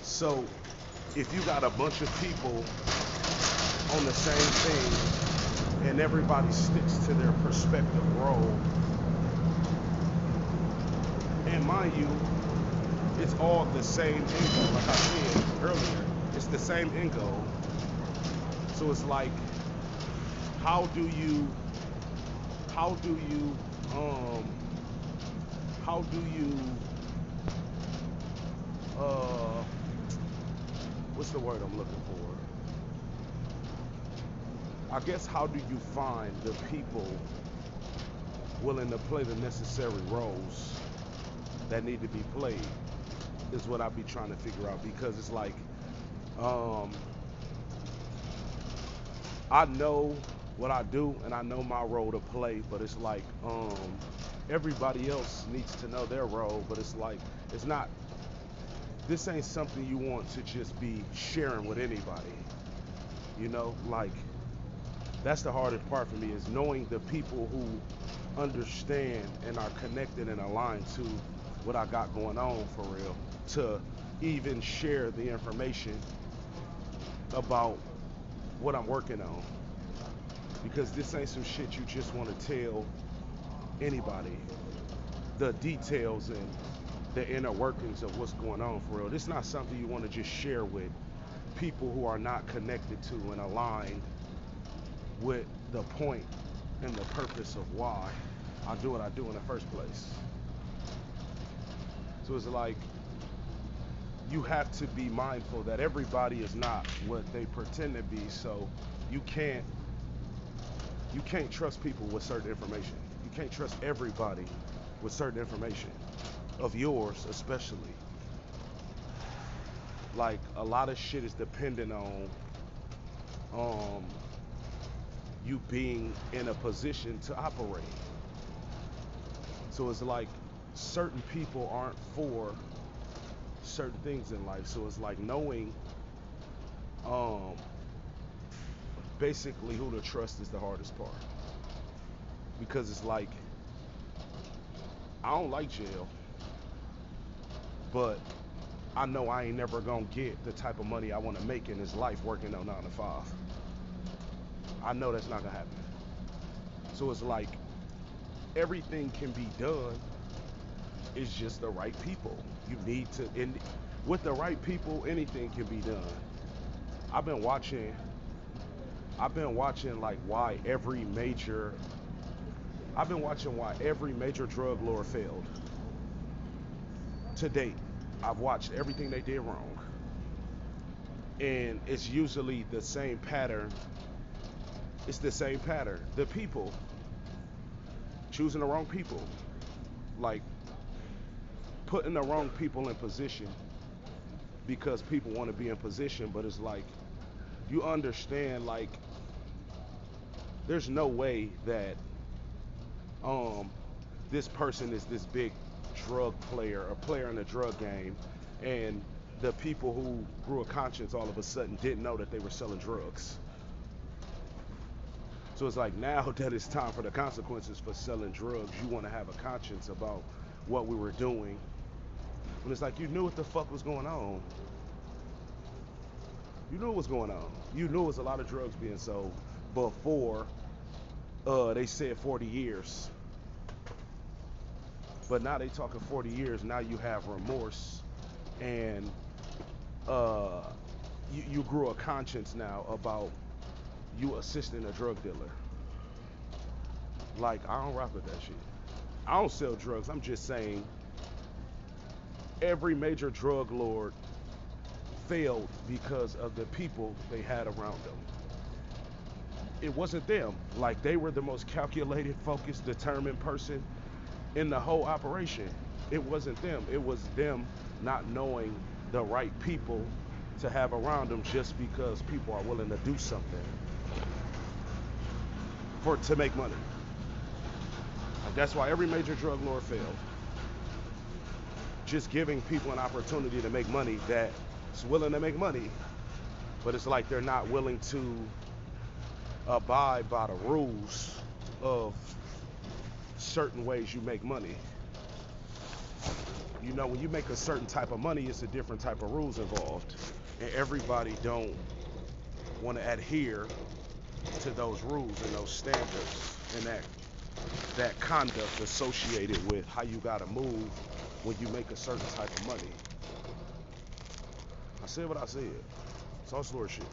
So if you got a bunch of people on the same thing and everybody sticks to their prospective role, and mind you, it's all the same end goal. Like I said earlier, it's the same end goal. So it's like, how do you, how do you, um, how do you, uh, what's the word I'm looking for? I guess how do you find the people willing to play the necessary roles that need to be played is what I be trying to figure out because it's like um, I know what I do and I know my role to play, but it's like everybody else needs to know their role, but it's like it's not. This ain't something you want to just be sharing with anybody. You know, like that's the hardest part for me is knowing the people who understand and are connected and aligned to what I got going on for real to even share the information about what I'm working on because this ain't some shit you just want to tell anybody the details and the inner workings of what's going on for real. This is not something you want to just share with people who are not connected to and aligned with the point and the purpose of why I do what I do in the first place. So it's like you have to be mindful that everybody is not what they pretend to be. So you can't you can't trust people with certain information. You can't trust everybody with certain information of yours, especially. Like a lot of shit is dependent on um, you being in a position to operate. So it's like certain people aren't for certain things in life. So it's like knowing um, basically who to trust is the hardest part because it's like I don't like jail, but I know I ain't never gonna get the type of money I want to make in this life working on 9 to 5. I know that's not gonna happen. So it's like everything can be done. It's just the right people. You need to, and with the right people, anything can be done. I've been watching. I've been watching like why every major. I've been watching why every major drug lord failed to date. I've watched everything they did wrong, and it's usually the same pattern. It's the same pattern. The people choosing the wrong people, like putting the wrong people in position because people want to be in position, but it's like you understand like there's no way that um this person is this big drug player, a player in the drug game, and the people who grew a conscience all of a sudden didn't know that they were selling drugs. So it's like now that it's time for the consequences for selling drugs, you want to have a conscience about what we were doing. When it's like you knew what the fuck was going on. You knew what was going on. You knew it was a lot of drugs being sold before they said 40 years. But now they talking 40 years. Now you have remorse and uh, you grew a conscience now about you assisting a drug dealer. Like, I don't rock with that shit. I don't sell drugs. I'm just saying every major drug lord failed because of the people they had around them. It wasn't them. Like, they were the most calculated, focused, determined person in the whole operation. It wasn't them. It was them not knowing the right people to have around them just because people are willing to do something for to make money. Like, that's why every major drug lord failed. Just giving people an opportunity to make money that's willing to make money, but it's like they're not willing to abide by the rules of certain ways you make money. You know, when you make a certain type of money, it's a different type of rules involved, and everybody don't want to adhere to those rules and those standards and that conduct associated with how you gotta move when you make a certain type of money. I said what I said. It's all story shit.